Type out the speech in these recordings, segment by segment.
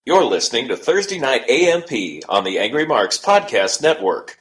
You're listening to Thursday Night AMP on the Angry Marks Podcast Network.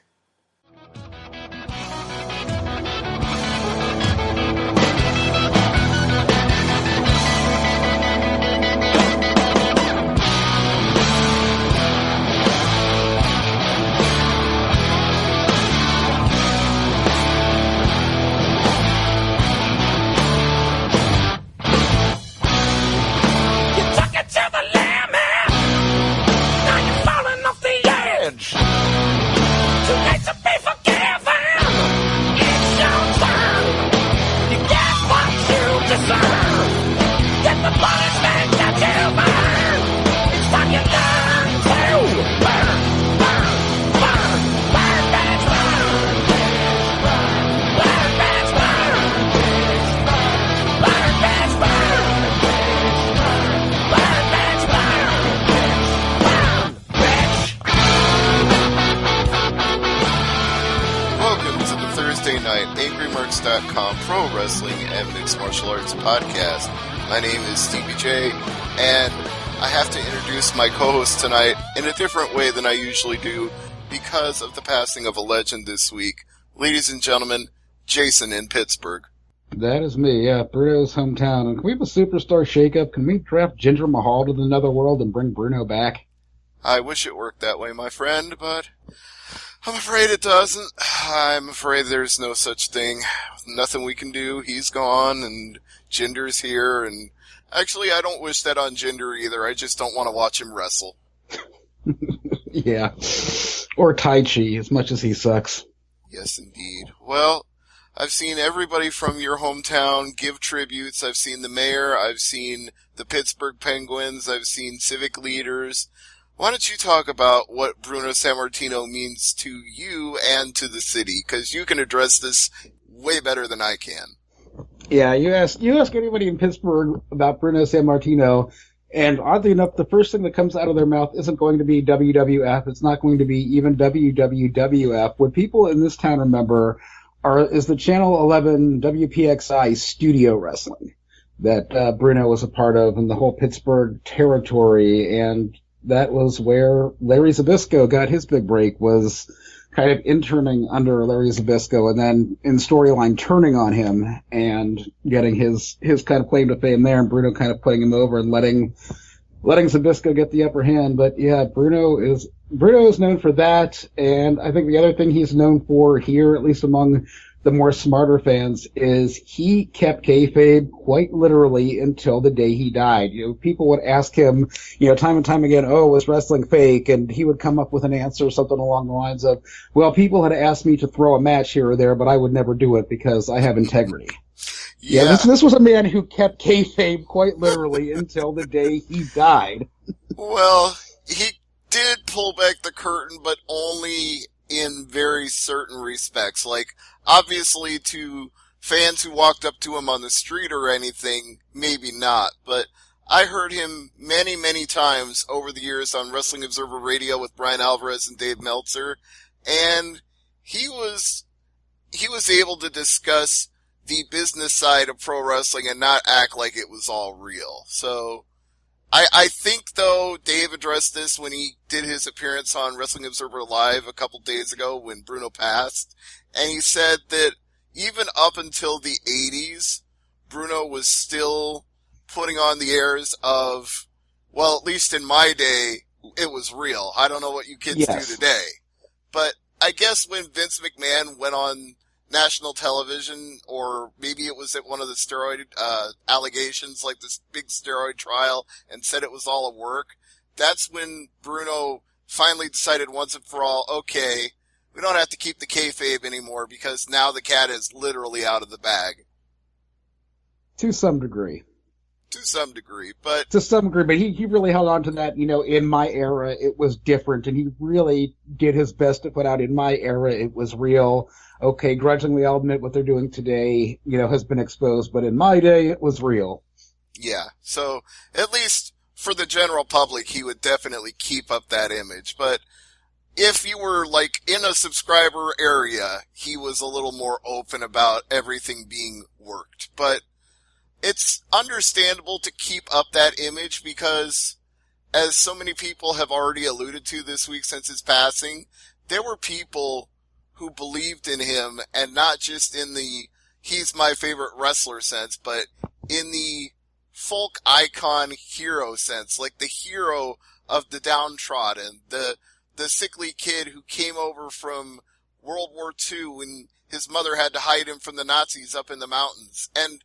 AngryMarks.com pro wrestling and mixed martial arts podcast. My name is Stevie J, and I have to introduce my co-host tonight in a different way than I usually do because of the passing of a legend this week. Ladies and gentlemen, Jason in Pittsburgh. That is me, yeah, Bruno's hometown. And can we have a superstar shakeup? Can we draft Jinder Mahal to the netherworld and bring Bruno back? I wish it worked that way, my friend, but I'm afraid it doesn't. I'm afraid there's no such thing. Nothing we can do. He's gone, and Jinder's here, and actually, I don't wish that on Jinder either. I just don't want to watch him wrestle. Yeah. Or Tai Chi, as much as he sucks. Yes, indeed. Well, I've seen everybody from your hometown give tributes. I've seen the mayor. I've seen the Pittsburgh Penguins. I've seen civic leaders. Why don't you talk about what Bruno Sammartino means to you and to the city? Because you can address this way better than I can. Yeah, you ask anybody in Pittsburgh about Bruno Sammartino, and oddly enough, the first thing that comes out of their mouth isn't going to be WWF. It's not going to be even WWWF. What people in this town remember is the Channel 11 WPXI studio wrestling that Bruno was a part of in the whole Pittsburgh territory, and that was where Larry Zbyszko got his big break, was kind of interning under Larry Zbyszko and then in storyline turning on him and getting his kind of claim to fame there, and Bruno kind of putting him over and letting Zbyszko get the upper hand. But yeah, Bruno is known for that, and I think the other thing he's known for here, at least among the more smarter fans, is he kept kayfabe quite literally until the day he died. You know, people would ask him, time and time again, oh, was wrestling fake? And he would come up with an answer, something along the lines of, well, people had asked me to throw a match here or there, but I would never do it because I have integrity. Yeah, this was a man who kept kayfabe quite literally until the day he died. Well, he did pull back the curtain, but only in very certain respects. Like, obviously to fans who walked up to him on the street or anything, maybe not, but I heard him many, many times over the years on Wrestling Observer Radio with Brian Alvarez and Dave Meltzer, and he was able to discuss the business side of pro wrestling and not act like it was all real. So I think, though, Dave addressed this when he did his appearance on Wrestling Observer Live a couple days ago when Bruno passed, and he said that even up until the 80s, Bruno was still putting on the airs of, well, at least in my day, it was real. I don't know what you kids do today. But I guess when Vince McMahon went on national television, or maybe it was at one of the steroid allegations, like this big steroid trial, and said it was all a work, that's when Bruno finally decided once and for all, okay, we don't have to keep the kayfabe anymore because now the cat is literally out of the bag. To some degree. To some degree, but he really held on to that, in my era it was different, and he really did his best to put out, in my era it was real. Okay, grudgingly I'll admit what they're doing today, has been exposed, but in my day it was real. Yeah, so at least for the general public he would definitely keep up that image, but if you were, like, in a subscriber area, he was a little more open about everything being worked. But it's understandable to keep up that image because as so many people have already alluded to this week since his passing, there were people who believed in him, and not just in the he's my favorite wrestler sense, but in the folk icon hero sense, like the hero of the downtrodden, the sickly kid who came over from World War II when his mother had to hide him from the Nazis up in the mountains. And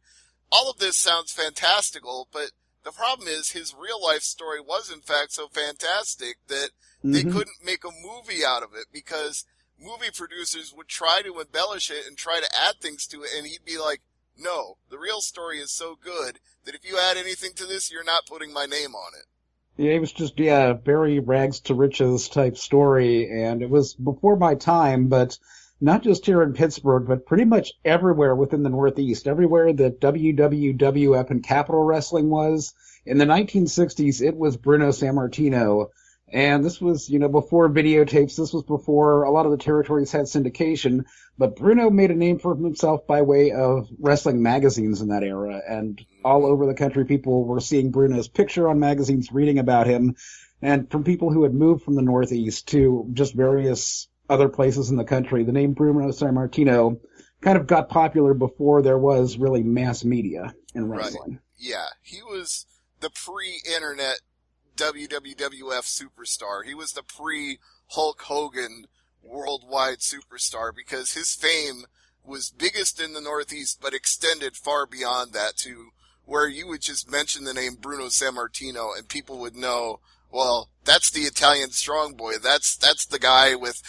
all of this sounds fantastical, but the problem is his real life story was in fact so fantastic that they couldn't make a movie out of it, because movie producers would try to embellish it and try to add things to it, and he'd be like, no, the real story is so good that if you add anything to this, you're not putting my name on it. Yeah, it was just, very rags to riches type story, and it was before my time, but not just here in Pittsburgh, but pretty much everywhere within the Northeast, everywhere that WWF and Capital Wrestling was. In the 1960s, it was Bruno Sammartino. And this was, before videotapes. This was before a lot of the territories had syndication. But Bruno made a name for himself by way of wrestling magazines in that era. And all over the country, people were seeing Bruno's picture on magazines, reading about him. And from people who had moved from the Northeast to just various other places in the country, the name Bruno Sammartino kind of got popular before there was really mass media in wrestling. Right. Yeah, he was the pre-internet WWF superstar. He was the pre-Hulk Hogan worldwide superstar, because his fame was biggest in the Northeast, but extended far beyond that to where you would just mention the name Bruno Sammartino and people would know, well, that's the Italian strong boy. That's the guy with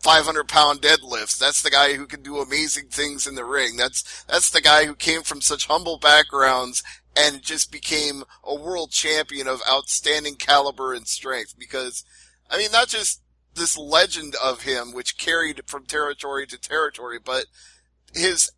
500-pound deadlifts. That's the guy who can do amazing things in the ring. That's the guy who came from such humble backgrounds and just became a world champion of outstanding caliber and strength. Because, not just this legend of him, which carried from territory to territory, but his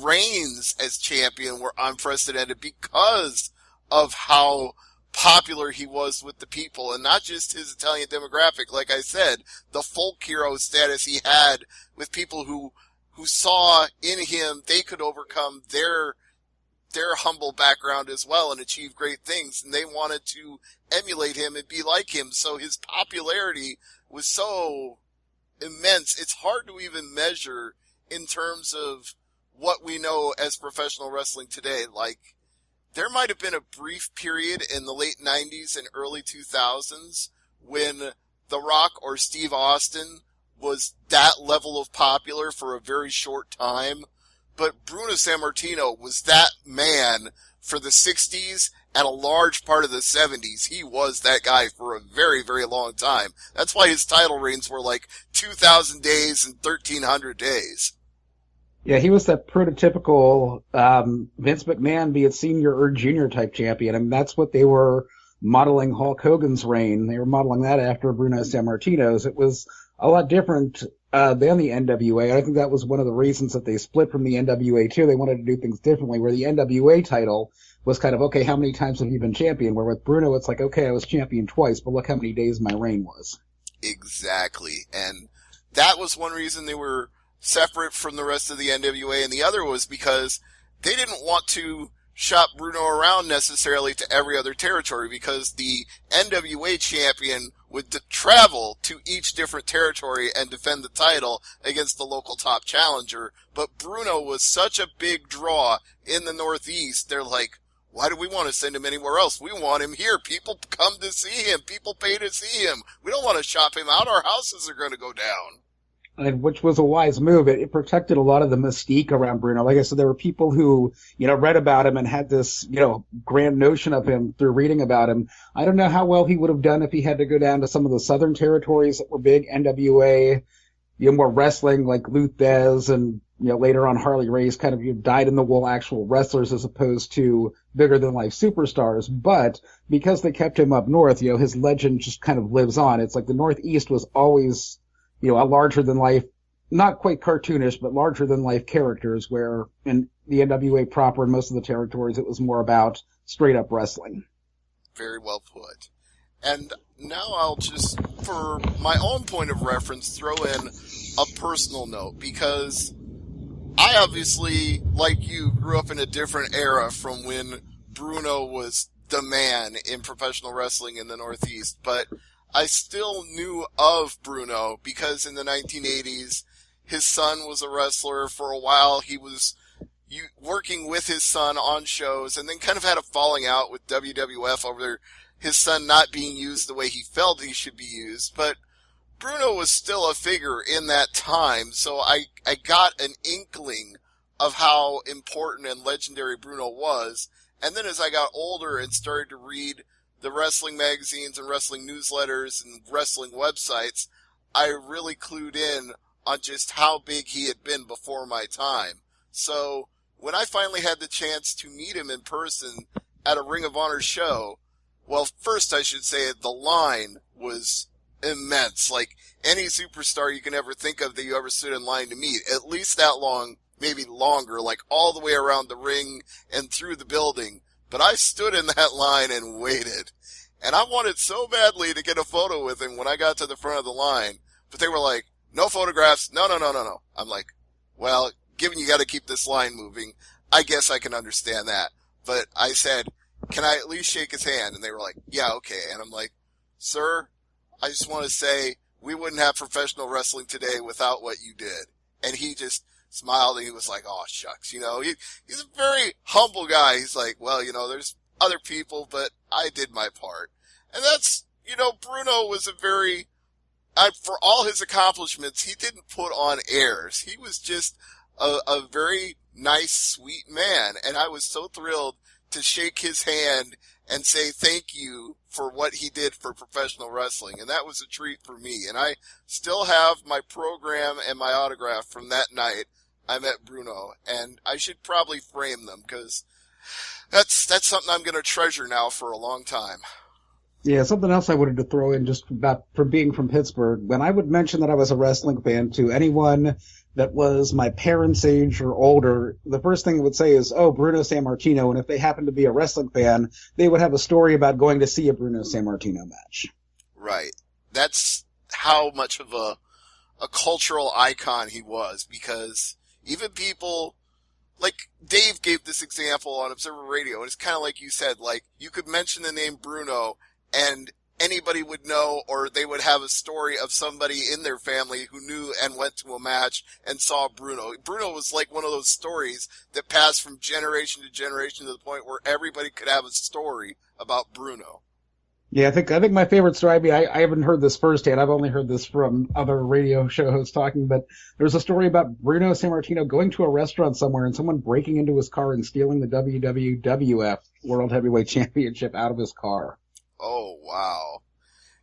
reigns as champion were unprecedented because of how popular he was with the people, and not just his Italian demographic. Like I said, the folk hero status he had with people who saw in him they could overcome their humble background as well and achieve great things, and they wanted to emulate him and be like him. So his popularity was so immense, it's hard to even measure in terms of what we know as professional wrestling today. Like, there might have been a brief period in the late 90s and early 2000s when The Rock or Steve Austin was that level of popular for a very short time. But Bruno Sammartino was that man for the 60s and a large part of the 70s. He was that guy for a very, very long time. That's why his title reigns were like 2,000 days and 1,300 days. Yeah, he was that prototypical Vince McMahon, be it senior or junior type champion. That's what they were modeling Hulk Hogan's reign. They were modeling that after Bruno Sammartino's. It was a lot different than the NWA. I think that was one of the reasons that they split from the NWA too. They wanted to do things differently, where the NWA title was kind of, okay, how many times have you been champion? Where with Bruno, it's like, okay, I was champion twice, but look how many days my reign was. Exactly. And that was one reason they were separate from the rest of the NWA, and the other was because they didn't want to shop Bruno around necessarily to every other territory, because the NWA champion would travel to each different territory and defend the title against the local top challenger. But Bruno was such a big draw in the Northeast, they're like, why do we want to send him anywhere else? We want him here. People come to see him. People pay to see him. We don't want to shop him out. Our houses are going to go down. And which was a wise move. It protected a lot of the mystique around Bruno. Like I said, there were people who, read about him and had this, grand notion of him through reading about him. I don't know how well he would have done if he had to go down to some of the southern territories that were big NWA, more wrestling, like Lou Thez and, later on Harley Race, kind of dyed-in-the-wool actual wrestlers as opposed to bigger-than-life superstars. But because they kept him up north, his legend just kind of lives on. It's like the Northeast was always a larger-than-life, not quite cartoonish, but larger-than-life characters, where in the NWA proper and most of the territories, it was more about straight-up wrestling. Very well put. And now I'll just, for my own point of reference, throw in a personal note, because I obviously, like you, grew up in a different era from when Bruno was the man in professional wrestling in the Northeast, but I still knew of Bruno because in the 1980s, his son was a wrestler. For a while, he was working with his son on shows, and then kind of had a falling out with WWF over his son not being used the way he felt he should be used. But Bruno was still a figure in that time, so I got an inkling of how important and legendary Bruno was. And then as I got older and started to read the wrestling magazines and wrestling newsletters and wrestling websites, I really clued in on just how big he had been before my time. So when I finally had the chance to meet him in person at a Ring of Honor show, well, first I should say the line was immense. Like any superstar you can ever think of that you ever stood in line to meet, at least that long, maybe longer, like all the way around the ring and through the building. But I stood in that line and waited. And I wanted so badly to get a photo with him when I got to the front of the line. But they were like, no photographs, no. I'm like, well, given you got to keep this line moving, I guess I can understand that. But I said, can I at least shake his hand? And they were like, yeah, okay. And I'm like, sir, I just want to say we wouldn't have professional wrestling today without what you did. And he just smiled and he was like, oh, shucks. You know, he's a very humble guy. He's like, well, you know, there's other people, but I did my part. And that's, you know, Bruno was for all his accomplishments, he didn't put on airs. He was just a very nice, sweet man. And I was so thrilled to shake his hand and say thank you for what he did for professional wrestling. And that was a treat for me. And I still have my program and my autograph from that night I met Bruno. And I should probably frame them because that's something I'm going to treasure now for a long time. Yeah, something else I wanted to throw in just about from being from Pittsburgh. When I would mention that I was a wrestling fan to anyone that was my parents' age or older, the first thing they would say is, oh, Bruno Sammartino. And if they happened to be a wrestling fan, they would have a story about going to see a Bruno Sammartino match. Right. That's how much of a cultural icon he was, because even people like Dave gave this example on Observer Radio, and it's kind of like you said, like you could mention the name Bruno and anybody would know, or they would have a story of somebody in their family who knew and went to a match and saw Bruno. Bruno was like one of those stories that passed from generation to generation to the point where everybody could have a story about Bruno. Yeah, I think my favorite story, I mean, I haven't heard this firsthand. I've only heard this from other radio show hosts talking, but there's a story about Bruno Sammartino going to a restaurant somewhere and someone breaking into his car and stealing the WWF World Heavyweight Championship out of his car. Oh, wow.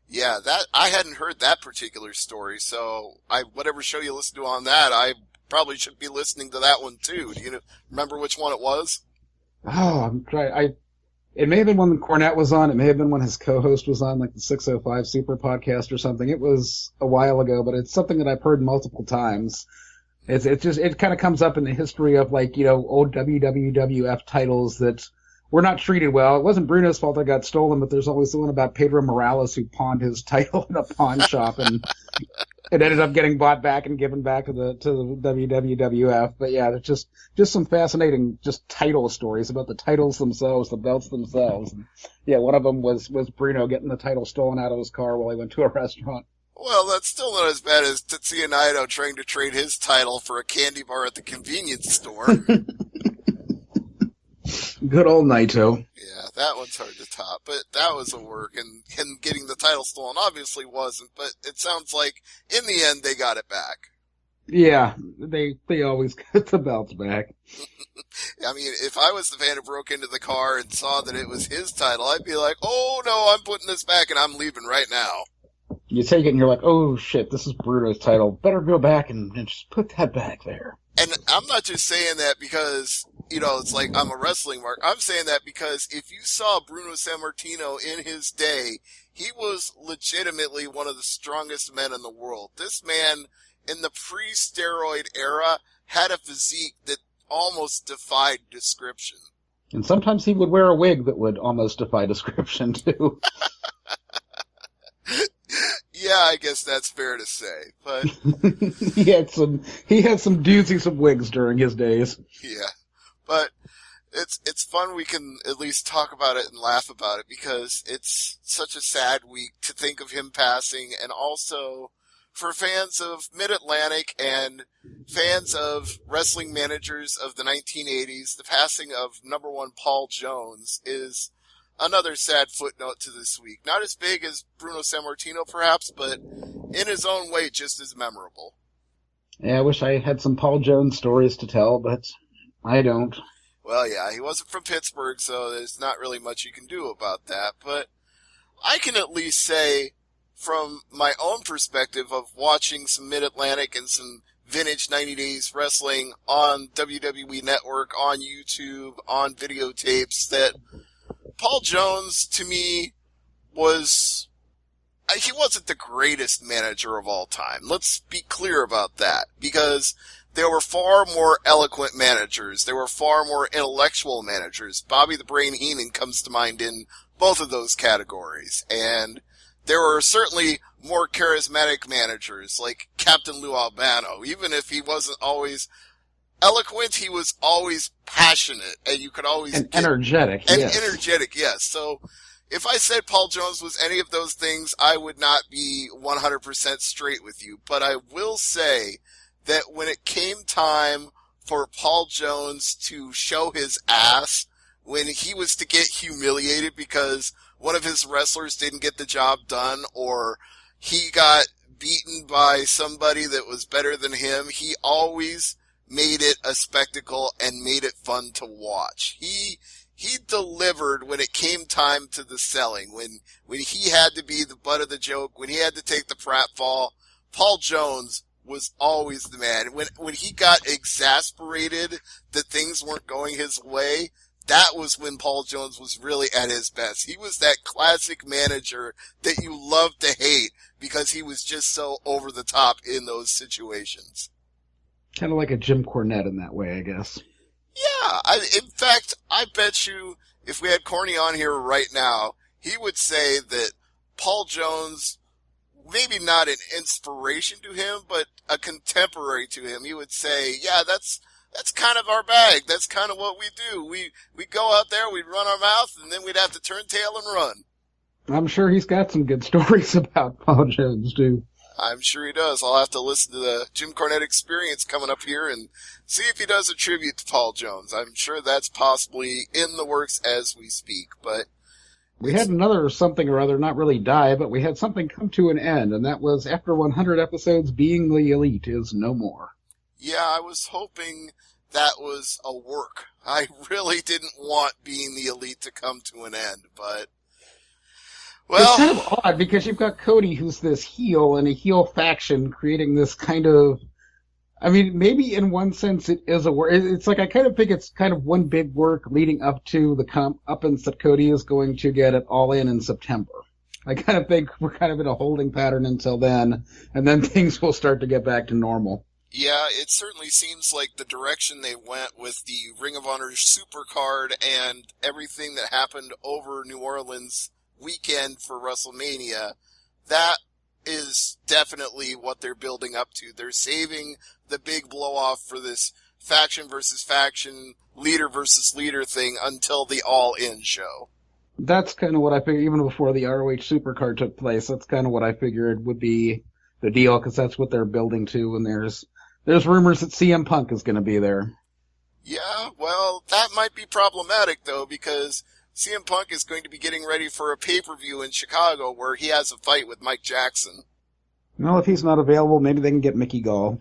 Yeah, that I hadn't heard that particular story, so whatever show you listen to on that, I probably should be listening to that one too. Do you remember which one it was? Oh, I'm trying. It may have been when Cornette was on. It may have been when his co-host was on, like the 605 Super Podcast or something. It was a while ago, but it's something that I've heard multiple times. It kind of comes up in the history of, like, you know, old WWF titles that were not treated well. It wasn't Bruno's fault they got stolen, but there's always the one about Pedro Morales who pawned his title in a pawn shop, and it ended up getting bought back and given back to the WWF. But yeah, there's just some fascinating just title stories about the titles themselves, the belts themselves. And yeah, one of them was Bruno getting the title stolen out of his car while he went to a restaurant. Well, that's still not as bad as Tetsuya Naito trying to trade his title for a candy bar at the convenience store. Good old Naito. Yeah, that one's hard to top, but that was a work, and him getting the title stolen obviously wasn't, but it sounds like in the end they got it back. Yeah, they always get the belts back. I mean, if I was the fan who broke into the car and saw that it was his title, I'd be like, oh no, I'm putting this back and I'm leaving right now. You take it and you're like, oh shit, this is Bruno's title. Better go back and just put that back there. And I'm not just saying that because, you know, it's like I'm a wrestling mark. I'm saying that because if you saw Bruno Sammartino in his day, he was legitimately one of the strongest men in the world. This man, in the pre-steroid era, had a physique that almost defied description. And sometimes he would wear a wig that would almost defy description, too. Yeah, I guess that's fair to say, but he had some doozies of wigs during his days. Yeah, but It's fun we can at least talk about it and laugh about it because it's such a sad week to think of him passing, and also for fans of Mid-Atlantic and fans of wrestling managers of the 1980s, the passing of number one Paul Jones is another sad footnote to this week. Not as big as Bruno Sammartino perhaps, but in his own way just as memorable. Yeah, I wish I had some Paul Jones stories to tell, but I don't. Well, yeah, he wasn't from Pittsburgh, so there's not really much you can do about that. But I can at least say, from my own perspective of watching some Mid-Atlantic and some vintage 90 Days wrestling on WWE Network, on YouTube, on videotapes, that Paul Jones, to me, he wasn't the greatest manager of all time. Let's be clear about that, because there were far more eloquent managers. There were far more intellectual managers. Bobby the Brain Heenan comes to mind in both of those categories. And there were certainly more charismatic managers, like Captain Lou Albano. Even if he wasn't always eloquent, he was always passionate, and you could always energetic. And yes. energetic, yes. So if I said Paul Jones was any of those things, I would not be 100% straight with you. But I will say that when it came time for Paul Jones to show his ass, when he was to get humiliated because one of his wrestlers didn't get the job done, or he got beaten by somebody that was better than him, he always made it a spectacle and made it fun to watch. He delivered when it came time to the selling, when he had to be the butt of the joke, when he had to take the pratfall. Paul Jones was always the man. When he got exasperated that things weren't going his way, that was when Paul Jones was really at his best. He was that classic manager that you love to hate because he was just so over the top in those situations. Kind of like a Jim Cornette in that way, I guess. Yeah, in fact, I bet you if we had Corny on here right now, he would say that Paul Jones, maybe not an inspiration to him, but a contemporary to him. He would say, yeah, that's kind of our bag. That's kind of what we do. We go out there, we'd run our mouth, and then we'd have to turn tail and run. I'm sure he's got some good stories about Paul Jones, too. I'm sure he does. I'll have to listen to the Jim Cornette Experience coming up here and see if he does a tribute to Paul Jones. I'm sure that's possibly in the works as we speak, but we had another something or other not really die, but we had something come to an end, and that was after 100 episodes, Being the Elite is no more. Yeah, I was hoping that was a work. I really didn't want Being the Elite to come to an end, but well, it's kind of odd because you've got Cody, who's this heel and a heel faction, creating this kind of. I mean, maybe in one sense it is a work. It's like I kind of think it's kind of one big work leading up to the comeuppance that Cody is going to get at All In September. I kind of think we're kind of in a holding pattern until then, and then things will start to get back to normal. Yeah, it certainly seems like the direction they went with the Ring of Honor Supercard and everything that happened over New Orleans weekend for WrestleMania, that is definitely what they're building up to. They're saving the big blow-off for this faction versus faction, leader versus leader thing until the All-In show. That's kind of what I figured, even before the ROH Supercard took place. That's kind of what I figured would be the deal, because that's what they're building to, and there's rumors that CM Punk is going to be there. Yeah, well, that might be problematic, though, because CM Punk is going to be getting ready for a pay-per-view in Chicago where he has a fight with Mike Jackson. Well, if he's not available, maybe they can get Mickey Gall.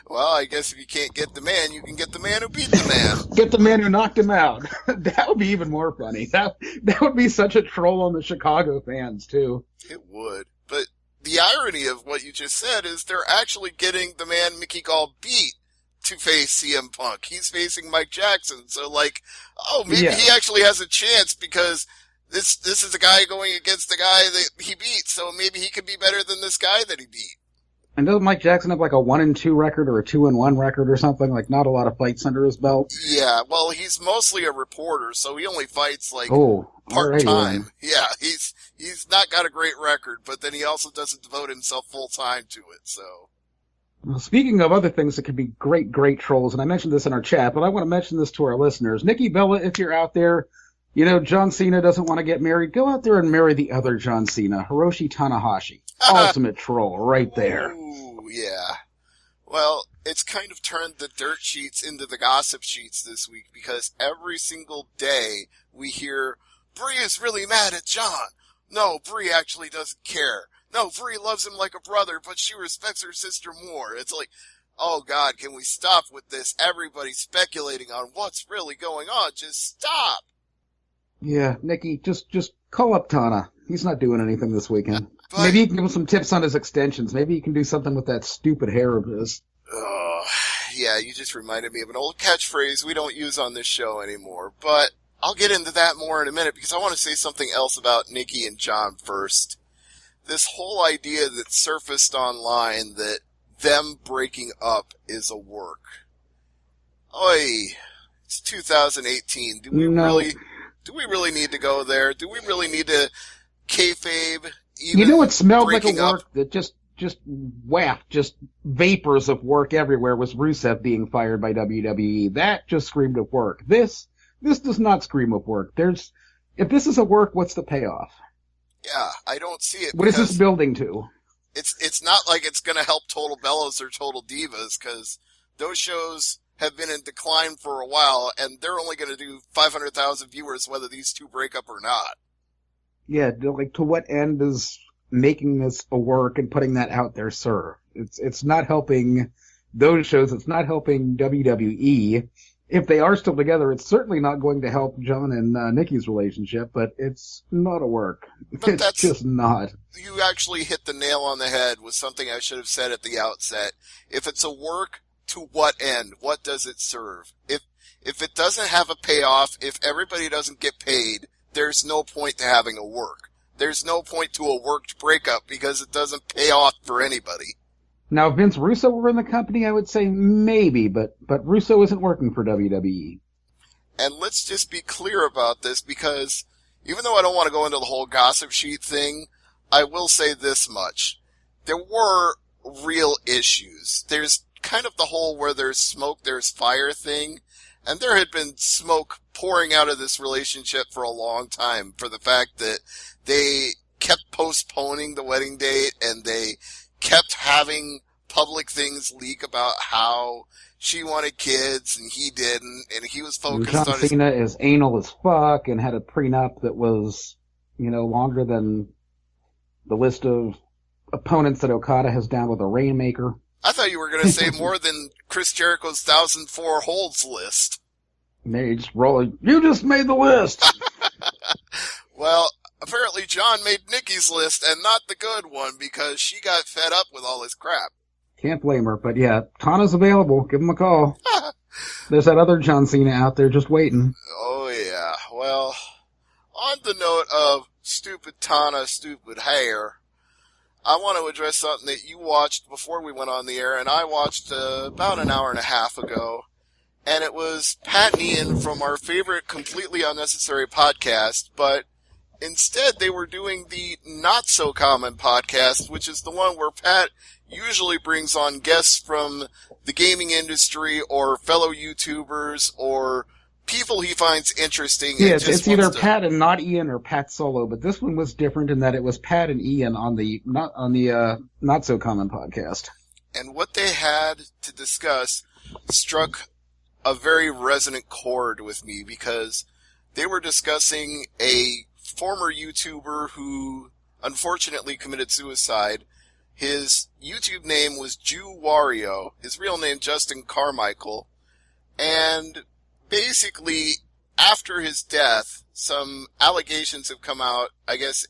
Well, I guess if you can't get the man, you can get the man who beat the man. Get the man who knocked him out. That would be even more funny. That would be such a troll on the Chicago fans, too. It would. But the irony of what you just said is they're actually getting the man Mickey Gall beat to face CM Punk. He's facing Mike Jackson. So, like, maybe he actually has a chance because this is a guy going against the guy that he beat, so maybe he could be better than this guy that he beat. And doesn't Mike Jackson have like a 1-2 record or a 2-1 record or something? Like not a lot of fights under his belt? Yeah, well, he's mostly a reporter, so he only fights like part-time. Yeah, he's not got a great record, but then he also doesn't devote himself full-time to it, so. Well, speaking of other things that could be great, great trolls, and I mentioned this in our chat, but I want to mention this to our listeners. Nikki Bella, if you're out there, you know, John Cena doesn't want to get married. Go out there and marry the other John Cena, Hiroshi Tanahashi. Ultimate troll right there. Ooh, yeah. Well, it's kind of turned the dirt sheets into the gossip sheets this week because every single day we hear, Brie is really mad at John. No, Brie actually doesn't care. No, Brie loves him like a brother, but she respects her sister more. It's like, oh God, can we stop with this? Everybody's speculating on what's really going on. Just stop. Yeah, Nikki, just call up Tana. He's not doing anything this weekend. But, maybe you can give him some tips on his extensions. Maybe you can do something with that stupid hair of his. Yeah, you just reminded me of an old catchphrase we don't use on this show anymore. But I'll get into that more in a minute because I want to say something else about Nikki and John first. This whole idea that surfaced online that them breaking up is a work. Oi, it's 2018. Do we really need to go there? Do we really need to kayfabe? You know what smelled like a breaking up? work that just wafted, just vapors of work everywhere was Rusev being fired by WWE. That just screamed of work. This does not scream of work. If this is a work, what's the payoff? Yeah, I don't see it. What is this building to? It's not like it's going to help Total Bellas or Total Divas because those shows have been in decline for a while, and they're only going to do 500,000 viewers whether these two break up or not. Yeah, like to what end does making this a work and putting that out there serve? It's not helping those shows. It's not helping WWE. If they are still together, it's certainly not going to help John and Nikki's relationship, but it's not a work. It's just not. You actually hit the nail on the head with something I should have said at the outset. If it's a work, to what end? What does it serve? If it doesn't have a payoff, if everybody doesn't get paid, there's no point to having a work. There's no point to a worked breakup because it doesn't pay off for anybody. Now, if Vince Russo were in the company, I would say maybe, but Russo isn't working for WWE. And let's just be clear about this because even though I don't want to go into the whole gossip sheet thing, I will say this much. There were real issues. There's kind of the whole where there's smoke, there's fire thing. And there had been smoke pouring out of this relationship for a long time for the fact that they kept postponing the wedding date and they kept having public things leak about how she wanted kids and he didn't, and he was focused on John Cena is anal as fuck and had a prenup that was, longer than the list of opponents that Okada has down with a Rainmaker. I thought you were going to say more than Chris Jericho's 1,004 holds list. They just roll. You just made the list. Well, apparently John made Nikki's list and not the good one because she got fed up with all his crap. Can't blame her, but yeah, Tana's available. Give him a call. There's that other John Cena out there just waiting. Oh yeah. Well, on the note of stupid Tana, stupid hair, I want to address something that you watched before we went on the air, and I watched about an hour and a half ago, and it was Pat and Ian from our favorite Completely Unnecessary podcast, but instead they were doing the Not So Common podcast, which is the one where Pat usually brings on guests from the gaming industry or fellow YouTubers or people he finds interesting. Yeah, it's either Pat and not Ian or Pat solo, but this one was different in that it was Pat and Ian on the Not So Common podcast. And what they had to discuss struck a very resonant chord with me because they were discussing a former YouTuber who unfortunately committed suicide. His YouTube name was Jew Wario, his real name Justin Carmichael, and basically, after his death, some allegations have come out, I guess,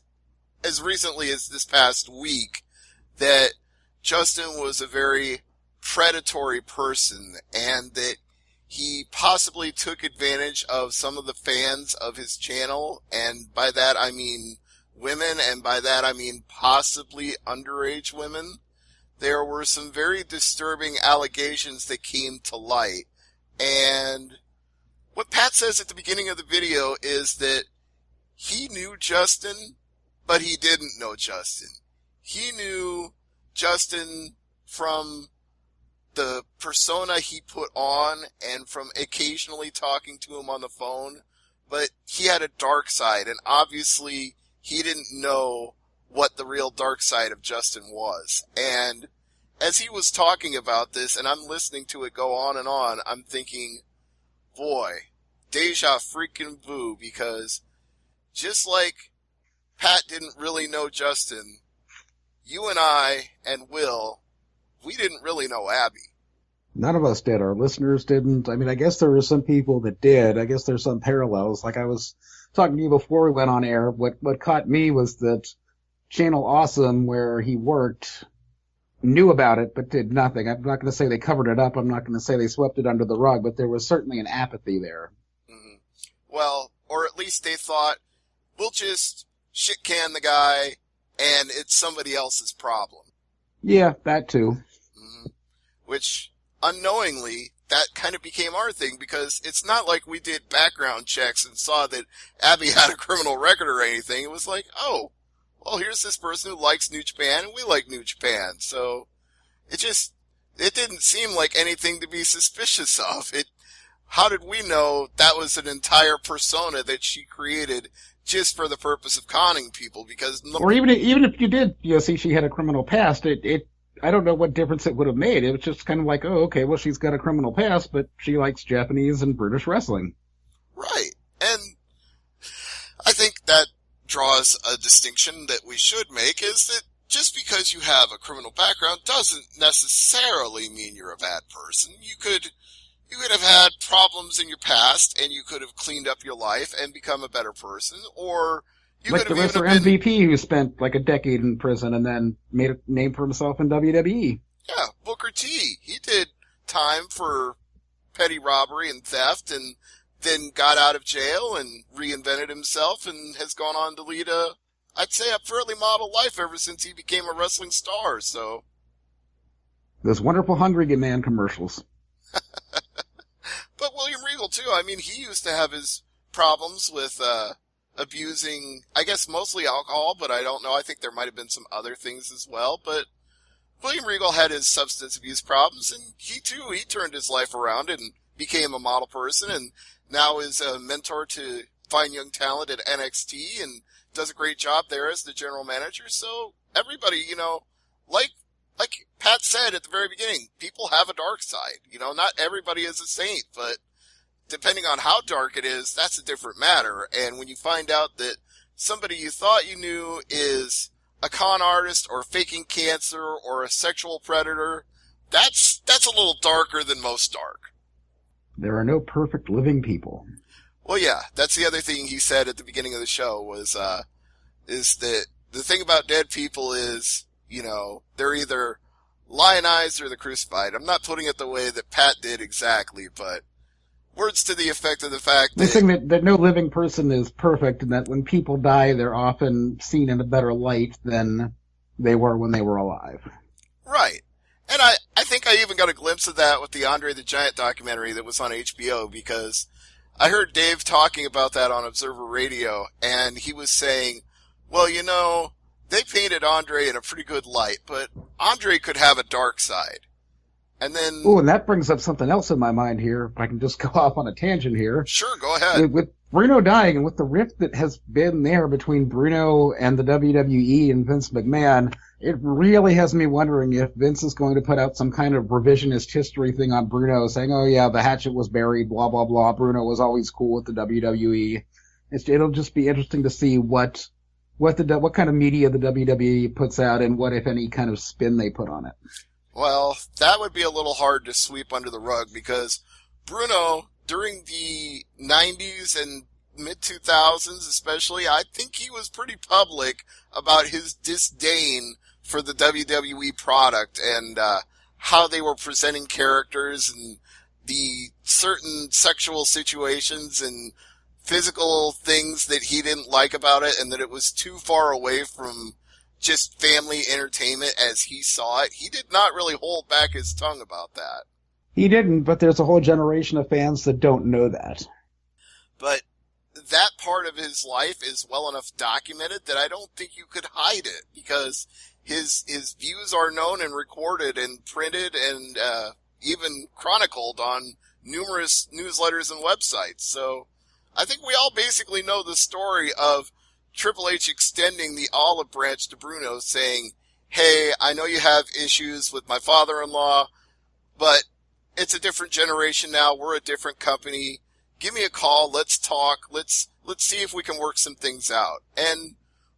as recently as this past week, that Justin was a very predatory person and that he possibly took advantage of some of the fans of his channel, and by that I mean women, and by that I mean possibly underage women. There were some very disturbing allegations that came to light, and what Pat says at the beginning of the video is that he knew Justin, but he didn't know Justin. He knew Justin from the persona he put on and from occasionally talking to him on the phone, but he had a dark side, and obviously he didn't know what the real dark side of Justin was. And as he was talking about this, and I'm listening to it go on and on, I'm thinking, boy, deja freaking vu, because just like Pat didn't really know Justin, you and I and Will, we didn't really know Abby. None of us did. Our listeners didn't. I mean, I guess there were some people that did. I guess there's some parallels. Like I was talking to you before we went on air, what caught me was that Channel Awesome, where he worked, knew about it but did nothing. I'm not going to say they covered it up. I'm not going to say they swept it under the rug, but there was certainly an apathy there. Mm-hmm. Well, or at least they thought, we'll just shit can the guy and it's somebody else's problem. Yeah, that too. Mm-hmm. Which, unknowingly, that kind of became our thing, because it's not like we did background checks and saw that Abby had a criminal record or anything. It was like, oh, well, here's this person who likes New Japan, and we like New Japan. So it didn't seem like anything to be suspicious of. How did we know that was an entire persona that she created just for the purpose of conning people? Because or even if you did, see she had a criminal past, I don't know what difference it would have made. It was just kind of like, oh, okay, well, she's got a criminal past, but she likes Japanese and British wrestling. Right. And I think that draws a distinction that we should make, is that just because you have a criminal background doesn't necessarily mean you're a bad person. You could have had problems in your past, and you could have cleaned up your life and become a better person, or you like could the have wrestler MVP who spent like a decade in prison and then made a name for himself in WWE. Yeah, Booker T. He did time for petty robbery and theft, and then got out of jail and reinvented himself and has gone on to lead I'd say a fairly model life ever since he became a wrestling star, so. Those wonderful Hungry Man commercials. But William Regal, too. I mean, he used to have his problems with abusing, I guess, mostly alcohol, but I don't know. I think there might have been some other things as well. But William Regal had his substance abuse problems, and he turned his life around and became a model person, and now is a mentor to fine young talent at NXT and does a great job there as the general manager. So everybody, like Pat said at the very beginning, people have a dark side. Not everybody is a saint, but depending on how dark it is, that's a different matter. And when you find out that somebody you thought you knew is a con artist or faking cancer or a sexual predator, that's a little darker than most dark. There are no perfect living people. Well, yeah, that's the other thing he said at the beginning of the show was, is that the thing about dead people is, they're either lionized or they're crucified. I'm not putting it the way that Pat did exactly, but words to the effect of the fact that... The thing that no living person is perfect, and that when people die, they're often seen in a better light than they were when they were alive. Right. And I think I even got a glimpse of that with the Andre the Giant documentary that was on HBO, because I heard Dave talking about that on Observer Radio, and he was saying, well, they painted Andre in a pretty good light, but Andre could have a dark side. And then... Oh, and that brings up something else in my mind here. If I can just go off on a tangent here. Sure, go ahead. With Bruno dying and with the rift that has been there between Bruno and the WWE and Vince McMahon, it really has me wondering if Vince is going to put out some kind of revisionist history thing on Bruno, saying, oh yeah, the hatchet was buried, blah, blah, blah. Bruno was always cool with the WWE. It'll just be interesting to see what kind of media the WWE puts out and what, if any, kind of spin they put on it. Well, that would be a little hard to sweep under the rug, because Bruno, during the 90s and mid-2000s especially, I think he was pretty public about his disdain for the WWE product and how they were presenting characters and the certain sexual situations and physical things that he didn't like about it, and that it was too far away from just family entertainment as he saw it. He did not really hold back his tongue about that. He didn't, but there's a whole generation of fans that don't know that. But that part of his life is well enough documented that I don't think you could hide it, because his views are known and recorded and printed and even chronicled on numerous newsletters and websites. So I think we all basically know the story of Triple H extending the olive branch to Bruno, saying, hey, I know you have issues with my father-in-law, but it's a different generation now. We're a different company. Give me a call. Let's talk. Let's see if we can work some things out. And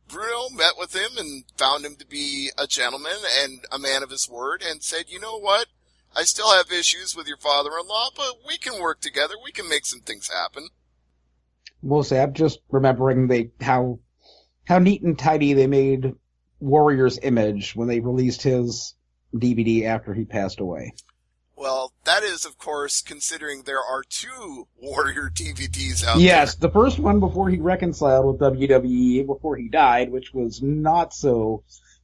Bruno met with him and found him to be a gentleman and a man of his word and said, you know what? I still have issues with your father-in-law, but we can work together. We can make some things happen. We'll say, I'm just remembering how neat and tidy they made Warrior's image when they released his DVD after he passed away. Well, that is, of course, considering there are 2 Warrior DVDs out there. Yes, the first one before he reconciled with WWE, before he died, which was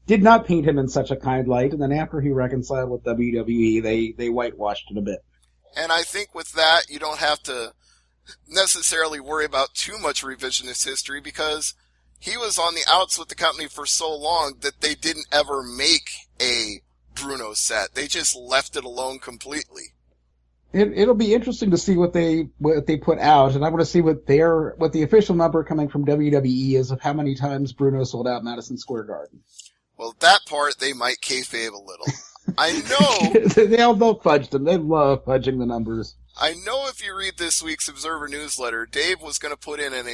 did not paint him in such a kind light, and then after he reconciled with WWE, they whitewashed it a bit. And I think with that, you don't have to necessarily worry about too much revisionist history, because he was on the outs with the company for so long that they didn't ever make a Bruno set. They just left it alone completely. It'll be interesting to see what they put out, and I want to see what the official number coming from WWE is of how many times Bruno sold out Madison Square Garden. Well, that part they might kayfabe a little. I know they'll fudge them. They love fudging the numbers. I know if you read this week's Observer newsletter, Dave was going to put in an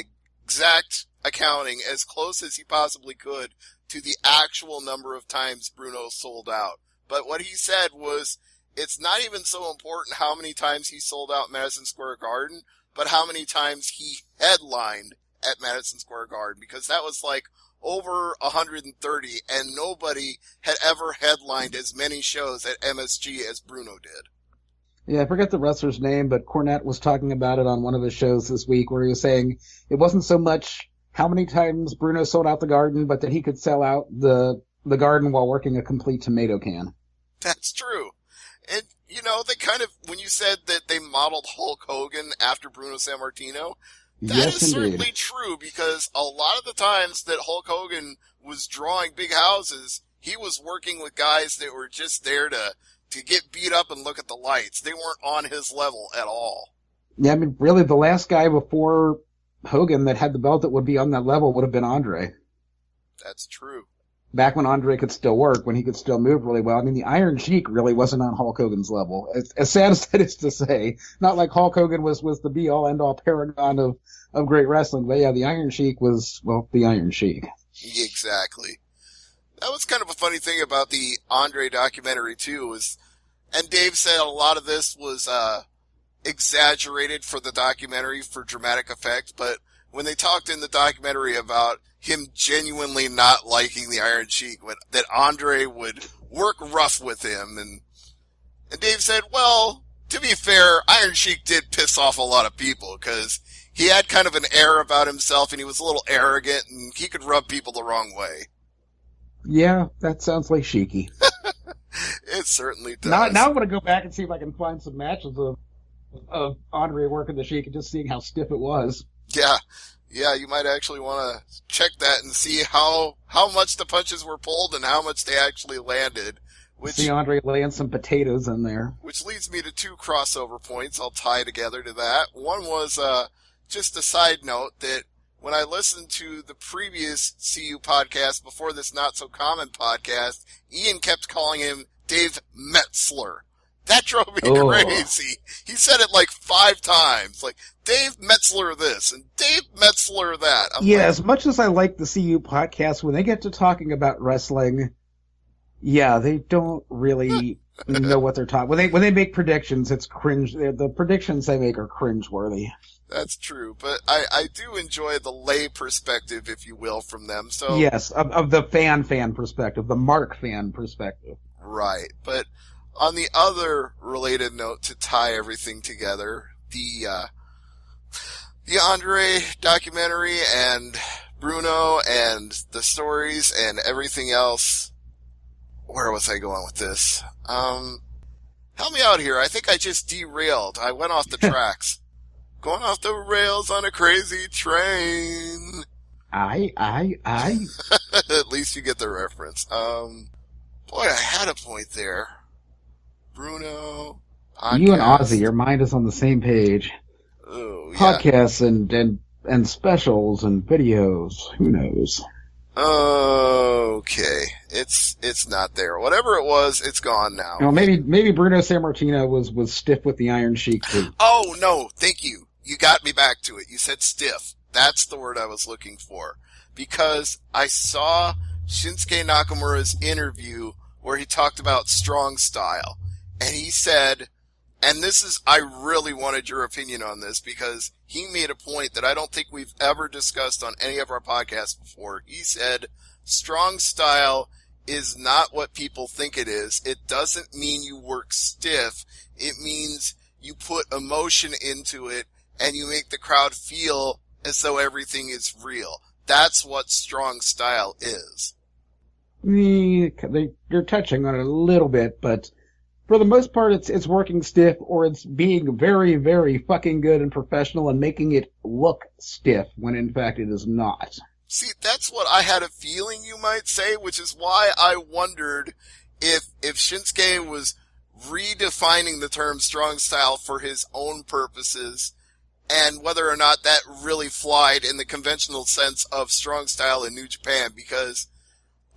exact accounting as close as he possibly could to the actual number of times Bruno sold out. But what he said was, it's not even so important how many times he sold out Madison Square Garden, but how many times he headlined at Madison Square Garden, because that was like over 130, and nobody had ever headlined as many shows at MSG as Bruno did. Yeah, I forget the wrestler's name, but Cornette was talking about it on one of his shows this week, where he was saying it wasn't so much how many times Bruno sold out the Garden, but that he could sell out the Garden while working a complete tomato can. That's true. And, you know, they kind of, when you said that they modeled Hulk Hogan after Bruno Sammartino, that is certainly true, because a lot of the times that Hulk Hogan was drawing big houses, he was working with guys that were just there to get beat up and look at the lights. They weren't on his level at all. Yeah, I mean, really, the last guy before Hogan that had the belt that would be on that level would have been Andre. That's true. Back when Andre could still work, when he could still move really well. I mean, the Iron Sheik really wasn't on Hulk Hogan's level. As sad as that is to say, not like Hulk Hogan was the be-all, end-all paragon of great wrestling, but yeah, the Iron Sheik was, well, the Iron Sheik. Exactly. That was kind of a funny thing about the Andre documentary, too, and Dave said a lot of this was exaggerated for the documentary for dramatic effect, but when they talked in the documentary about him genuinely not liking the Iron Sheik, that Andre would work rough with him, and Dave said, well, to be fair, Iron Sheik did piss off a lot of people, because he had kind of an air about himself, and he was a little arrogant, and he could rub people the wrong way. Yeah, that sounds like Sheiky. It certainly does. Now I'm going to go back and see if I can find some matches of Andre working the Sheik and just seeing how stiff it was. Yeah, you might actually want to check that and see how much the punches were pulled and how much they actually landed. See Andre laying some potatoes in there. Which leads me to 2 crossover points I'll tie together to that. One was just a side note that when I listened to the previous CU podcast before this Not So Common podcast, Ian kept calling him Dave Metzler. That drove me crazy. He said it like 5 times. Like, Dave Metzler this and Dave Metzler that. As much as I like the CU podcast, when they get to talking about wrestling, yeah, they don't really know what they're talking. When they make predictions, it's cringe. The predictions they make are cringeworthy. That's true, but I do enjoy the lay perspective, if you will, from them. So yes, of the fan perspective, the Mark fan perspective. Right, but on the other related note, to tie everything together, the Andre documentary and Bruno and the stories and everything else. Where was I going with this? Help me out here. I think I just derailed. I went off the tracks. Going off the rails on a crazy train. Aye. At least you get the reference. Boy, I had a point there. Bruno. You and Ozzy, your mind is on the same page. Oh, yeah. Podcasts and specials and videos. Who knows? Okay. It's not there. Whatever it was, it's gone now. Well, maybe Bruno Sammartino was stiff with the Iron Sheik too. Oh, no, thank you. You got me back to it. You said stiff. That's the word I was looking for. Because I saw Shinsuke Nakamura's interview where he talked about strong style. And he said, and I really wanted your opinion on this because he made a point that I don't think we've ever discussed on any of our podcasts before. He said, strong style is not what people think it is. It doesn't mean you work stiff. It means you put emotion into it and you make the crowd feel as though everything is real. That's what strong style is. You're touching on it a little bit, but for the most part, it's working stiff, or it's being very, very fucking good and professional and making it look stiff when in fact it is not. See, that's what I had a feeling you might say, which is why I wondered if Shinsuke was redefining the term strong style for his own purposes and whether or not that really flied in the conventional sense of strong style in New Japan, because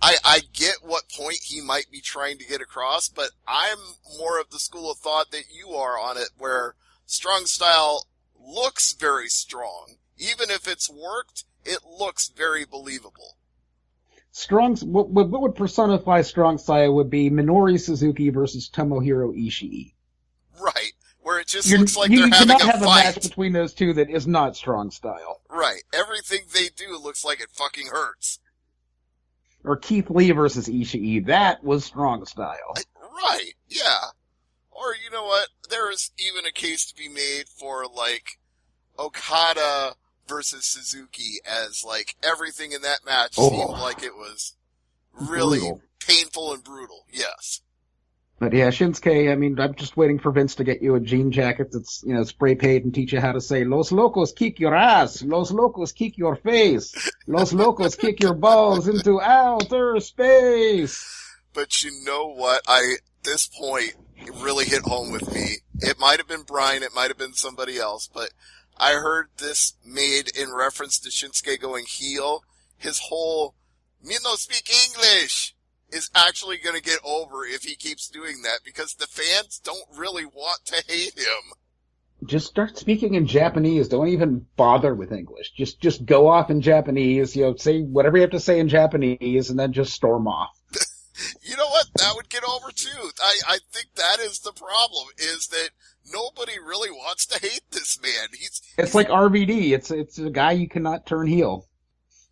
I get what point he might be trying to get across, but I'm more of the school of thought that you are on it, where strong style looks very strong. Even if it's worked, it looks very believable. What would personify strong style would be Minoru Suzuki versus Tomohiro Ishii. Right, where it just looks like they're having a fight. You cannot have a match between those two that is not strong style. Right, everything they do looks like it fucking hurts. Or Keith Lee versus Ishii, that was strong style. Right, yeah. Or, you know what, there is even a case to be made for, like, Okada versus Suzuki, as, like, everything in that match seemed like it was really painful and brutal, yes. But yeah, Shinsuke, I mean, I'm just waiting for Vince to get you a jean jacket that's, spray paint and teach you how to say, Los Locos kick your ass, Los Locos kick your face, Los Locos kick your balls into outer space. But you know what? This point really hit home with me. It might have been Brian, it might have been somebody else, but I heard this made in reference to Shinsuke going heel. His whole, me no speak English, is actually going to get over if he keeps doing that, because the fans don't really want to hate him. Just start speaking in Japanese. Don't even bother with English. Just go off in Japanese, say whatever you have to say in Japanese, and then just storm off. You know what? That would get over too. I think that is the problem, is that nobody really wants to hate this man. It's like RVD. It's a guy you cannot turn heel.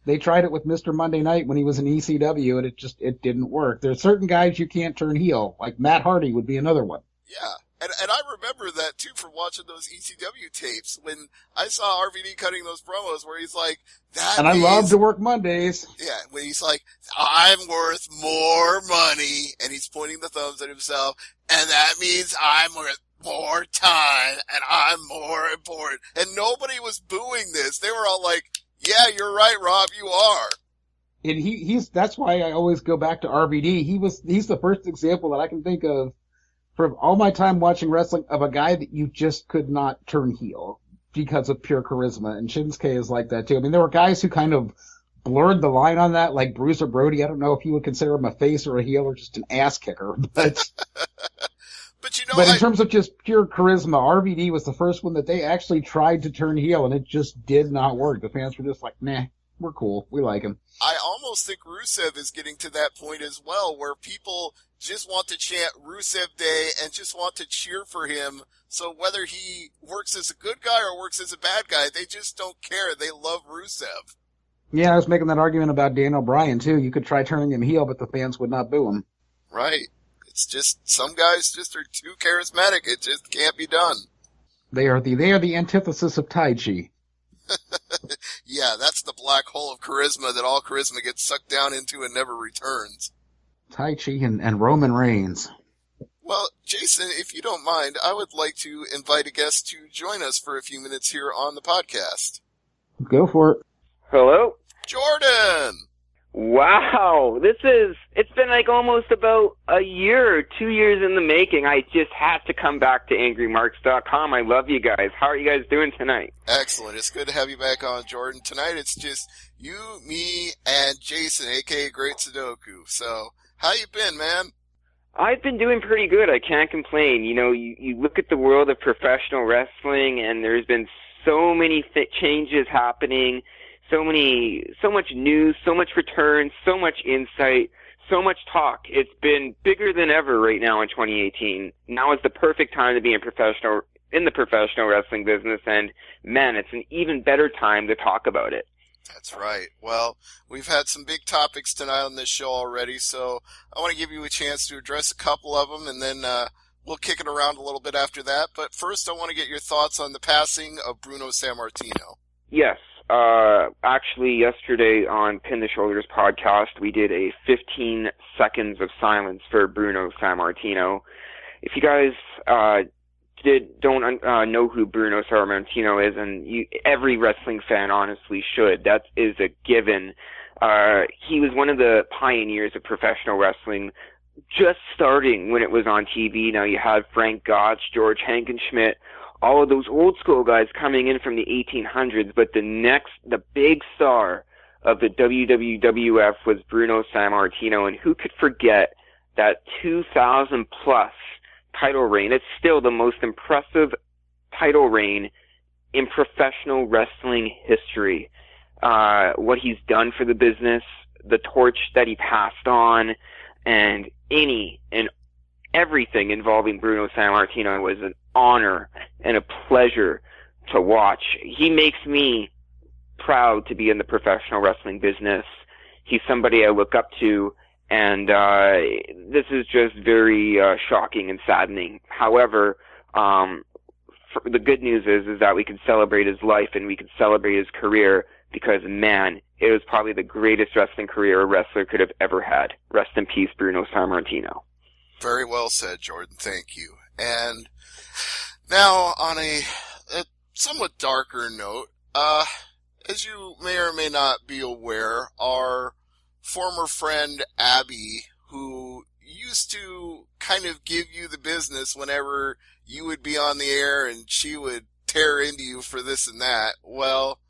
They tried it with Mr. Monday Night when he was in ECW, and it didn't work. There are certain guys you can't turn heel, like Matt Hardy would be another one. Yeah, and I remember that too from watching those ECW tapes when I saw RVD cutting those promos where he's like, I love to work Mondays. Yeah, when he's like, I'm worth more money, and he's pointing the thumbs at himself, and that means I'm worth more time, and I'm more important. And nobody was booing this. They were all like, yeah, you're right, Rob, you are. And that's why I always go back to RVD. He's the first example that I can think of for all my time watching wrestling of a guy that you just could not turn heel because of pure charisma. And Shinsuke is like that too. I mean, there were guys who kind of blurred the line on that, like Bruiser Brody. I don't know if you would consider him a face or a heel or just an ass kicker, but But in terms of just pure charisma, RVD was the first one that they actually tried to turn heel, and it just did not work. The fans were just like, nah, we're cool. We like him. I almost think Rusev is getting to that point as well, where people just want to chant Rusev Day and just want to cheer for him. So whether he works as a good guy or works as a bad guy, they just don't care. They love Rusev. Yeah, I was making that argument about Daniel Bryan, too. You could try turning him heel, but the fans would not boo him. Right. It's just, some guys just are too charismatic. It just can't be done. They are the antithesis of Tai Chi. Yeah, that's the black hole of charisma that all charisma gets sucked down into and never returns. Tai Chi and Roman Reigns. Well, Jason, if you don't mind, I would like to invite a guest to join us for a few minutes here on the podcast. Go for it. Hello? Jordan! Wow, it's been like almost about a year, 2 years in the making. I just had to come back to AngryMarks.com. I love you guys. How are you guys doing tonight? Excellent. It's good to have you back on, Jordan. Tonight it's just you, me, and Jason, aka Great Sudoku. So, how you been, man? I've been doing pretty good. I can't complain. You know, you look at the world of professional wrestling, and there's been so many changes happening. So much news, so much return, so much insight, so much talk. It's been bigger than ever right now in 2018. Now is the perfect time to be in the professional wrestling business, and man, it's an even better time to talk about it. That's right. Well, we've had some big topics tonight on this show already, so I want to give you a chance to address a couple of them, and then we'll kick it around a little bit after that. But first, I want to get your thoughts on the passing of Bruno Sammartino. Yes. Actually, yesterday on Pin the Shoulders podcast, we did a 15 seconds of silence for Bruno Sammartino. If you guys don't know who Bruno Sammartino is, and every wrestling fan honestly should, that is a given. He was one of the pioneers of professional wrestling, just starting when it was on TV. Now you had Frank Gotch, George Hankenschmidt, all of those old school guys coming in from the 1800s, but the big star of the WWF was Bruno Sammartino, and who could forget that 2,000 plus title reign? It's still the most impressive title reign in professional wrestling history. What he's done for the business, the torch that he passed on, and everything involving Bruno Sammartino was an honor and a pleasure to watch. He makes me proud to be in the professional wrestling business. He's somebody I look up to, and this is just very shocking and saddening. However, the good news is that we can celebrate his life and we can celebrate his career, because, man, it was probably the greatest wrestling career a wrestler could have ever had. Rest in peace, Bruno Sammartino. Very well said, Jordan. Thank you. And now, on a somewhat darker note, as you may or may not be aware, our former friend Abby, who used to kind of give you the business whenever you would be on the air and she would tear into you for this and that, well,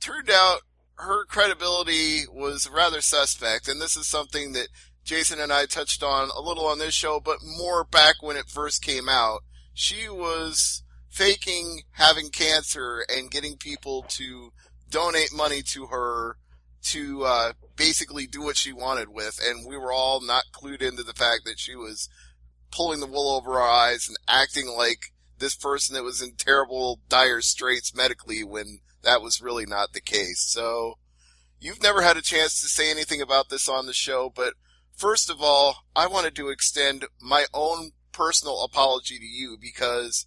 turned out her credibility was rather suspect, and this is something that Jason and I touched on a little on this show, but more back when it first came out. She was faking having cancer and getting people to donate money to her to basically do what she wanted with, and we were all not clued into the fact that she was pulling the wool over our eyes and acting like this person that was in terrible, dire straits medically when that was really not the case. So, you've never had a chance to say anything about this on the show, but first of all, I wanted to extend my own personal apology to you, because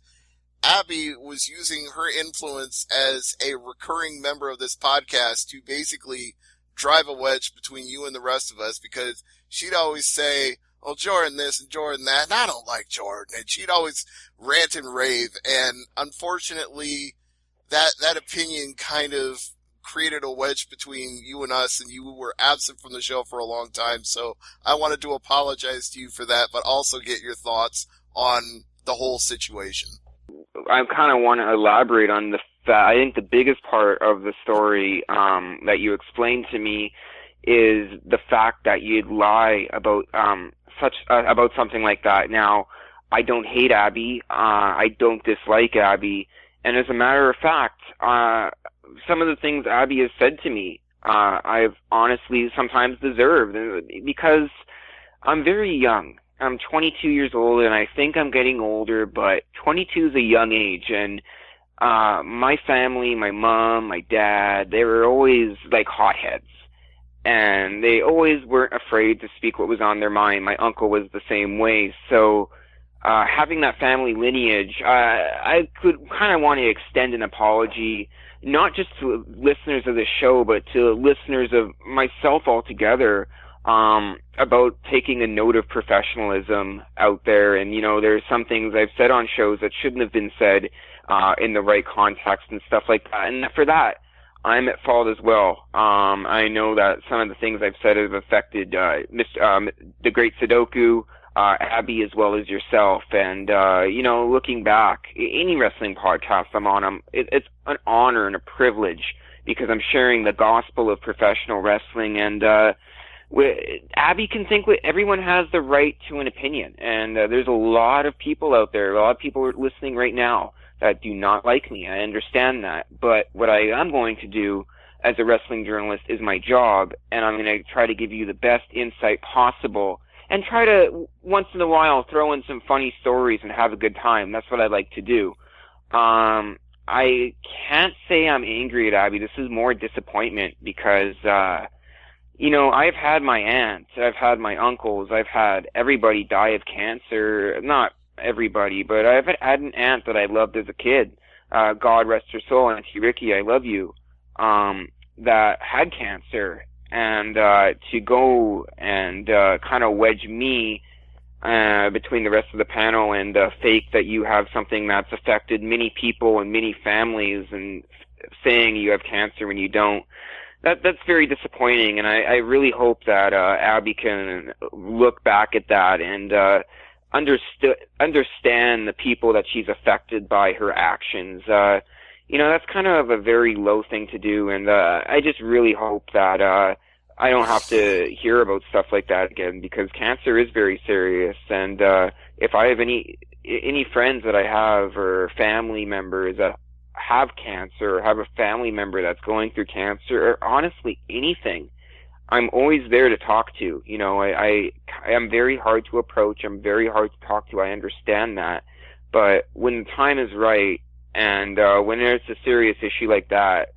Abby was using her influence as a recurring member of this podcast to basically drive a wedge between you and the rest of us, because she'd always say, oh, Jordan this and Jordan that, and I don't like Jordan, and she'd always rant and rave, and unfortunately, that opinion kind of created a wedge between you and us, and you were absent from the show for a long time, so I wanted to apologize to you for that, but also get your thoughts on the whole situation. I kind of want to elaborate on the fact, I think the biggest part of the story that you explained to me is the fact that you'd lie about about something like that. Now, I don't hate Abby, I don't dislike Abby, and as a matter of fact, some of the things Abby has said to me, I've honestly sometimes deserved, because I'm very young. I'm 22 years old, and I think I'm getting older, but 22 is a young age, and my family, my mom, my dad, they were always like hotheads, and they always weren't afraid to speak what was on their mind. My uncle was the same way, so having that family lineage, I could kind of want to extend an apology, not just to listeners of this show, but to listeners of myself altogether, about taking a note of professionalism out there. And, you know, there's some things I've said on shows that shouldn't have been said in the right context and stuff like that. And for that, I'm at fault as well. I know that some of the things I've said have affected the Great Sudoku, Abby, as well as yourself. And looking back, any wrestling podcast I'm on, it's an honor and a privilege because I'm sharing the gospel of professional wrestling. And Abby can think everyone has the right to an opinion, and there's a lot of people out there, a lot of people listening right now that do not like me. I understand that, but what I am going to do as a wrestling journalist is my job, and I'm going to try to give you the best insight possible, and try to once in a while throw in some funny stories and have a good time. That's what I like to do. I can't say I'm angry at Abby. This is more disappointment because I've had my aunts, I've had my uncles, I've had everybody die of cancer. Not everybody, but I've had an aunt that I loved as a kid. God rest her soul, Auntie Ricky, I love you. That had cancer, and to go and kind of wedge me between the rest of the panel and fake that you have something that's affected many people and many families, and saying you have cancer when you don't. That's very disappointing, and I really hope that Abby can look back at that and understand the people that she's affected by her actions. That's kind of a very low thing to do, and I just really hope that I don't have to hear about stuff like that again, because cancer is very serious. And if I have any friends that I have or family members that have cancer or have a family member that's going through cancer, or honestly anything, I'm always there to talk to. I am very hard to approach. I'm very hard to talk to. I understand that. But when the time is right, and when there's a serious issue like that,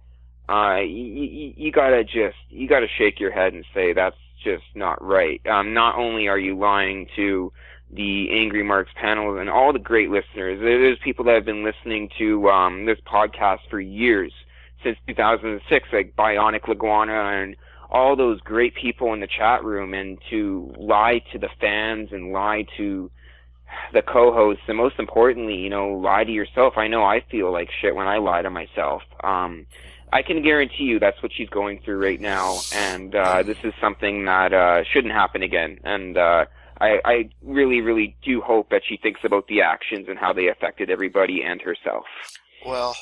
you gotta shake your head and say that's just not right. Not only are you lying to the Angry Marks panel and all the great listeners. There's people that have been listening to this podcast for years, since 2006, like Bionic Laguana and all those great people in the chat room, and to lie to the fans and lie to the co-hosts, and most importantly, lie to yourself. I know I feel like shit when I lie to myself. I can guarantee you that's what she's going through right now, and this is something that shouldn't happen again. And I really, really do hope that she thinks about the actions and how they affected everybody and herself. Well,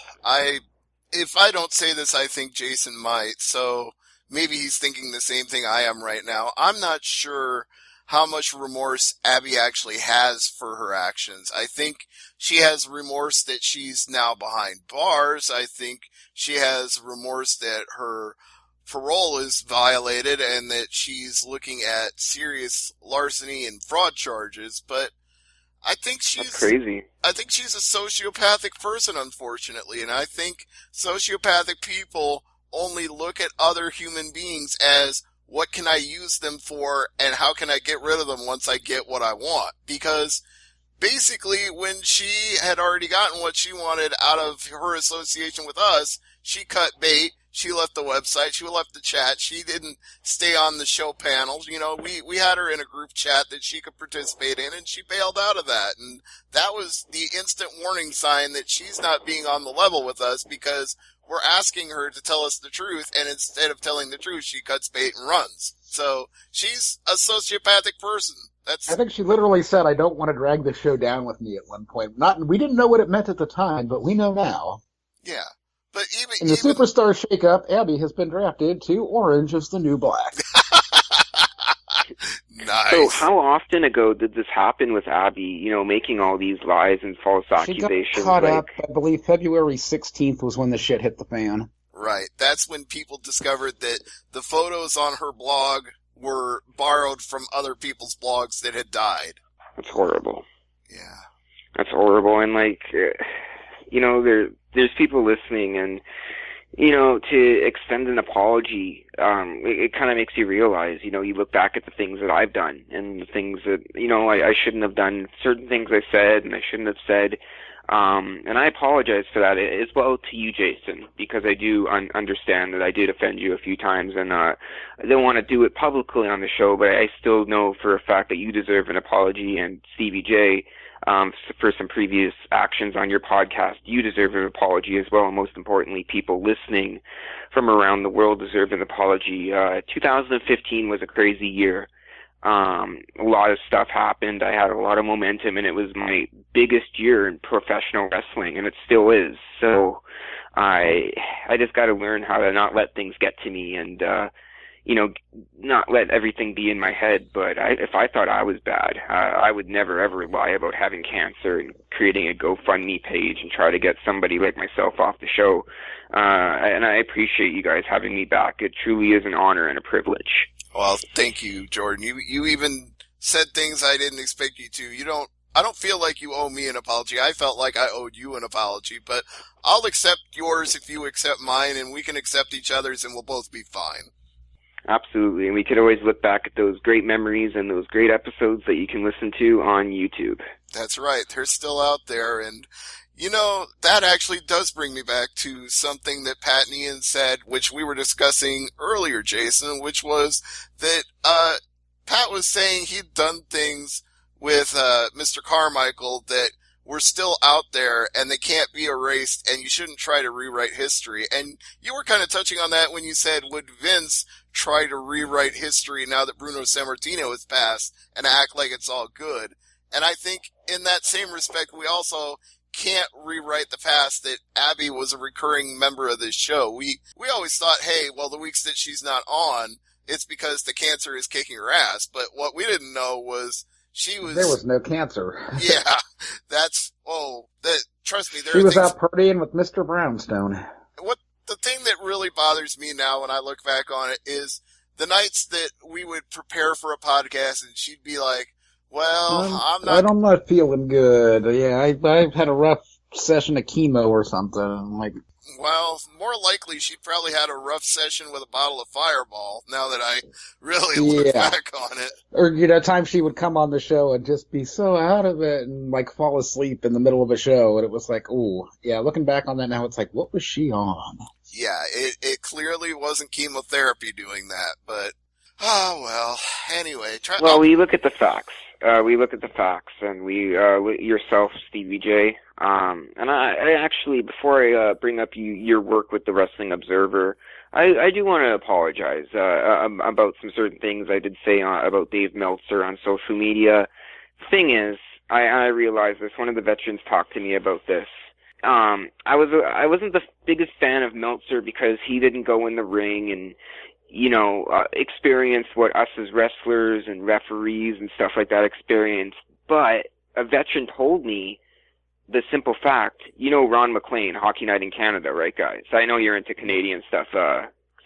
if I don't say this, I think Jason might, so maybe he's thinking the same thing I am right now. I'm not sure how much remorse Abby actually has for her actions. I think she has remorse that she's now behind bars. I think she has remorse that her parole is violated and that she's looking at serious larceny and fraud charges, but I think That's crazy. I think she's a sociopathic person, unfortunately, and I think sociopathic people only look at other human beings as, what can I use them for, and how can I get rid of them once I get what I want? Because basically, when she had already gotten what she wanted out of her association with us, she cut bait. She left the website. She left the chat. She didn't stay on the show panels. We had her in a group chat that she could participate in, and she bailed out of that. And that was the instant warning sign that she's not being on the level with us, because we're asking her to tell us the truth, and instead of telling the truth, she cuts bait and runs. So she's a sociopathic person. I think she literally said, "I don't want to drag the show down with me," at one point. We didn't know what it meant at the time, but we know now. Yeah. But in the Superstar shakeup, Abby has been drafted to Orange is the New Black. Nice. So how often ago did this happen with Abby, making all these lies and false accusations? She got caught up, I believe February 16th was when the shit hit the fan. Right. That's when people discovered that the photos on her blog were borrowed from other people's blogs that had died. That's horrible. Yeah. That's horrible. And there's people listening, and to extend an apology, it kind of makes you realize, you look back at the things that I've done and the things that, I shouldn't have done, certain things I said and I shouldn't have said. And I apologize for that as well to you, Jason, because I do understand that I did offend you a few times, and I don't want to do it publicly on the show, but I still know for a fact that you deserve an apology, and Stevie J, for some previous actions on your podcast, you deserve an apology as well, and most importantly, people listening from around the world deserve an apology. 2015 was a crazy year. A lot of stuff happened. I had a lot of momentum, and it was my biggest year in professional wrestling, and it still is. So I just got to learn how to not let things get to me, and not let everything be in my head. But if I thought I was bad, I would never ever lie about having cancer and creating a GoFundMe page and try to get somebody like myself off the show. And I appreciate you guys having me back. It truly is an honor and a privilege. Well, thank you, Jordan. You even said things I didn't expect you to. I don't feel like you owe me an apology. I felt like I owed you an apology, but I'll accept yours if you accept mine, and we can accept each other's, and we'll both be fine. Absolutely, and we could always look back at those great memories and those great episodes that you can listen to on YouTube. That's right. They're still out there, and that actually does bring me back to something that Pat and Ian said, which we were discussing earlier, Jason, which was that Pat was saying he'd done things with Mr. Carmichael that were still out there and they can't be erased, and you shouldn't try to rewrite history. And you were kind of touching on that when you said, would Vince try to rewrite history now that Bruno Sammartino has passed and act like it's all good? And I think in that same respect, we also can't rewrite the past that Abby was a recurring member of this show. We always thought, hey, well, the weeks that she's not on, it's because the cancer is kicking her ass. But what we didn't know was there was no cancer. Yeah, trust me, she was out partying with Mr. Brownstone. The thing that really bothers me now when I look back on it is the nights that we would prepare for a podcast and she'd be like, well, I'm not feeling good. Yeah, I've had a rough session of chemo or something. I'm like, well, more likely she probably had a rough session with a bottle of Fireball, now that I really look back on it. Or, times she would come on the show and just be so out of it and, fall asleep in the middle of a show. And it was like, ooh, yeah, looking back on that now, it's like, what was she on? Yeah, it clearly wasn't chemotherapy doing that, but, well, anyway. We look at the facts. And we, yourself, Stevie J, and I actually, before I bring up your work with the Wrestling Observer, I do want to apologize about some certain things I did say about Dave Meltzer on social media. Thing is, I realized this. One of the veterans talked to me about this. I wasn't the biggest fan of Meltzer because he didn't go in the ring and experience what us as wrestlers and referees and stuff like that experienced. But a veteran told me the simple fact, Ron McLean, Hockey Night in Canada, right, guys? I know you're into Canadian stuff,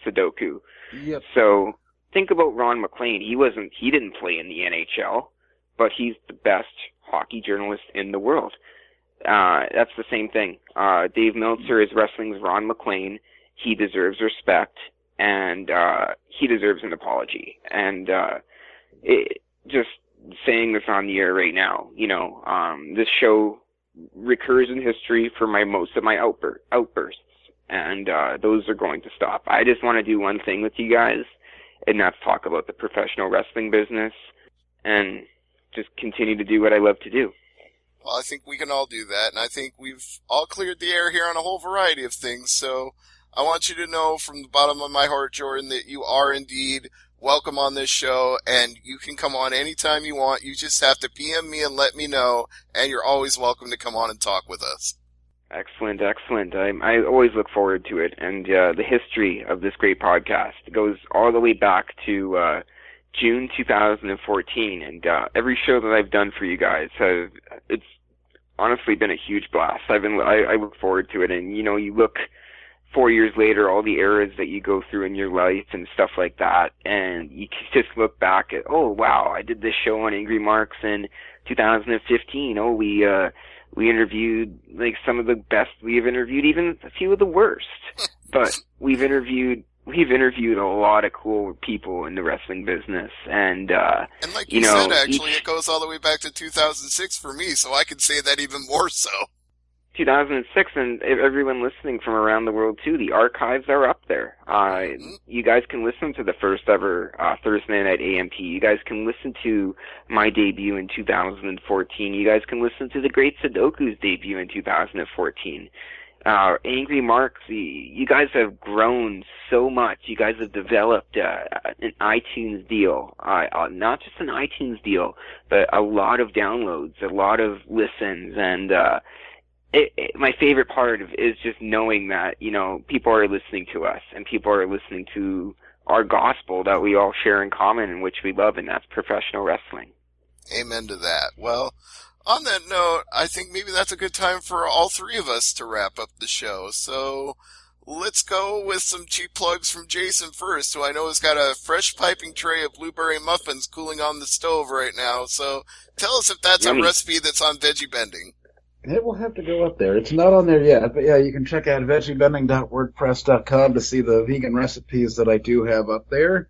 Sudoku. Yep. So think about Ron McLean. He didn't play in the NHL, but he's the best hockey journalist in the world. That's the same thing. Dave Meltzer is wrestling's Ron McLean. He deserves respect. And he deserves an apology. And just saying this on the air right now, this show recurs in history for most of my outbursts, and those are going to stop. I just want to do one thing with you guys, and that's talk about the professional wrestling business, and just continue to do what I love to do. Well, I think we can all do that, and I think we've all cleared the air here on a whole variety of things, so I want you to know from the bottom of my heart, Jordan, that you are indeed welcome on this show, and you can come on anytime you want. You just have to PM me and let me know, and you're always welcome to come on and talk with us. Excellent. I always look forward to it, and the history of this great podcast goes all the way back to June 2014, and every show that I've done for you guys, it's honestly been a huge blast. I look forward to it, and you look 4 years later, all the eras that you go through in your life and stuff like that, and you just look back at, oh wow, I did this show on Angry Marks in 2015. Oh, we interviewed some of the best. We've interviewed even a few of the worst, but we've interviewed a lot of cool people in the wrestling business, and like you said, actually, it goes all the way back to 2006 for me, so I can say that even more so. 2006, and everyone listening from around the world too. The archives are up there. You guys can listen to the first ever Thursday Night AMP. You guys can listen to my debut in 2014. You guys can listen to the Great Sudoku's debut in 2014. Angry Marks, you guys have grown so much. You guys have developed an iTunes deal, not just an iTunes deal, but a lot of downloads, a lot of listens, and my favorite part is just knowing that, people are listening to us and people are listening to our gospel that we all share in common and which we love, and that's professional wrestling. Amen to that. Well, on that note, I think maybe that's a good time for all three of us to wrap up the show. So let's go with some cheap plugs from Jason first, who I know has got a fresh piping tray of blueberry muffins cooling on the stove right now. So tell us if that's Yummy. a recipe that's on Veggie Bending. It will have to go up there. It's not on there yet, but yeah, you can check out veggiebending.wordpress.com to see the vegan recipes that I do have up there.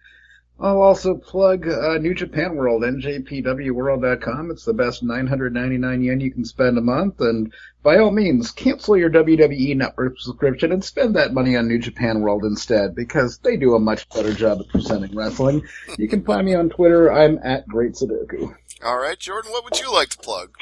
I'll also plug New Japan World, njpwworld.com. It's the best 999 yen you can spend a month, and by all means, cancel your WWE Network subscription and spend that money on New Japan World instead, because they do a much better job at presenting wrestling. You can find me on Twitter. I'm at Great Sudoku. All right, Jordan, what would you like to plug?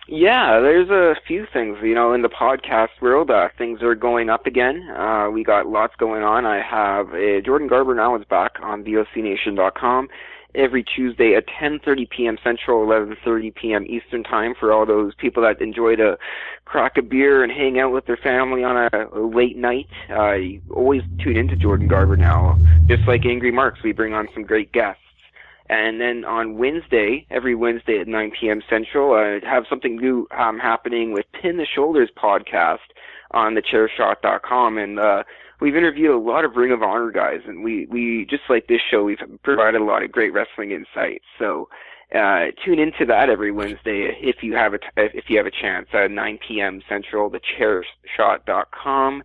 Yeah, there's a few things, in the podcast world. Things are going up again. We got lots going on. I have Jordan Garber now is back on VOCNation.com every Tuesday at 10:30 p.m. Central, 11:30 p.m. Eastern Time for all those people that enjoy to crack a beer and hang out with their family on a late night. You always tune into Jordan Garber now. Just like Angry Marks, we bring on some great guests. And then on Wednesday, every Wednesday at 9 p.m. Central, I have something new happening with Pin the Shoulders podcast on thechairshot.com. And we've interviewed a lot of Ring of Honor guys. And we just like this show, we've provided a lot of great wrestling insights. So tune into that every Wednesday if you have a chance at 9 p.m. Central, thechairshot.com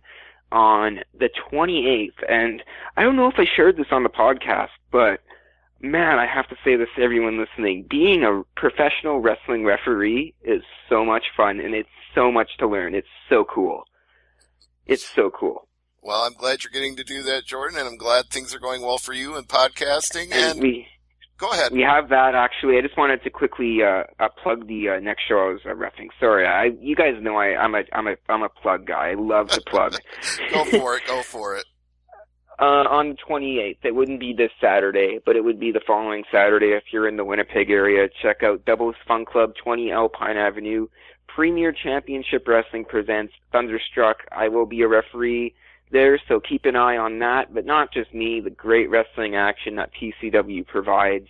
on the 28th. And I don't know if I shared this on the podcast, but man, I have to say this to everyone listening. Being a professional wrestling referee is so much fun, and it's so much to learn. It's so cool. It's so cool. Well, I'm glad you're getting to do that, Jordan, and I'm glad things are going well for you in podcasting. And go ahead. We have that, actually. I just wanted to quickly plug the next show I was reffing. Sorry, you guys know I'm a plug guy. I love to plug. Go for it. On the 28th, it wouldn't be this Saturday, but it would be the following Saturday if you're in the Winnipeg area. Check out Doubles Fun Club, 20 Alpine Avenue. Premier Championship Wrestling presents Thunderstruck. I will be a referee there, so keep an eye on that. But not just me, the great wrestling action that PCW provides.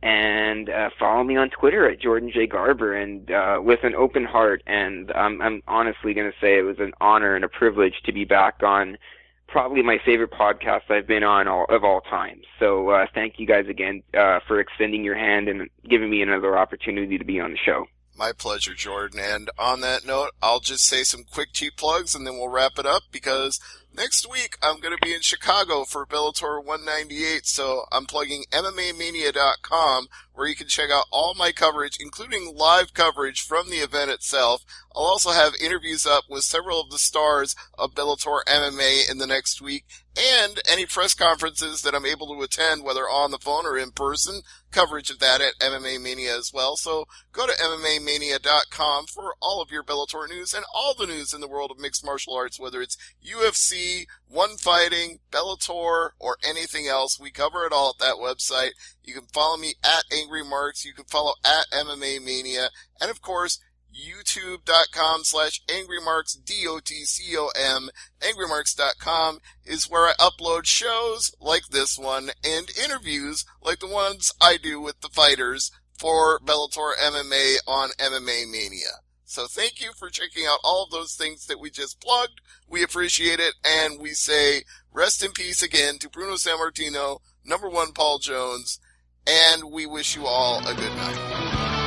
And follow me on Twitter at Jordan J. Garber, and with an open heart. And I'm honestly going to say it was an honor and a privilege to be back on probably my favorite podcast I've been on of all time. So thank you guys again for extending your hand and giving me another opportunity to be on the show. My pleasure, Jordan. And on that note, I'll just say some quick cheap plugs and then we'll wrap it up, because next week I'm going to be in Chicago for Bellator 198, so I'm plugging MMAmania.com, where you can check out all my coverage, including live coverage from the event itself. I'll also have interviews up with several of the stars of Bellator MMA in the next week, and any press conferences that I'm able to attend, whether on the phone or in person, coverage of that at MMA Mania as well. So go to MMAmania.com for all of your Bellator news and all the news in the world of mixed martial arts, whether it's UFC, One Fighting, Bellator, or anything else. We cover it all at that website. You can follow me at Angry Marks. You can follow at MMA Mania. And of course, youtube.com/AngryMarks, DOTCOM. AngryMarks.com is where I upload shows like this one and interviews like the ones I do with the fighters for Bellator MMA on MMA Mania. So thank you for checking out all of those things that we just plugged. We appreciate it, and we say rest in peace again to Bruno Sammartino, number one Paul Jones, and we wish you all a good night.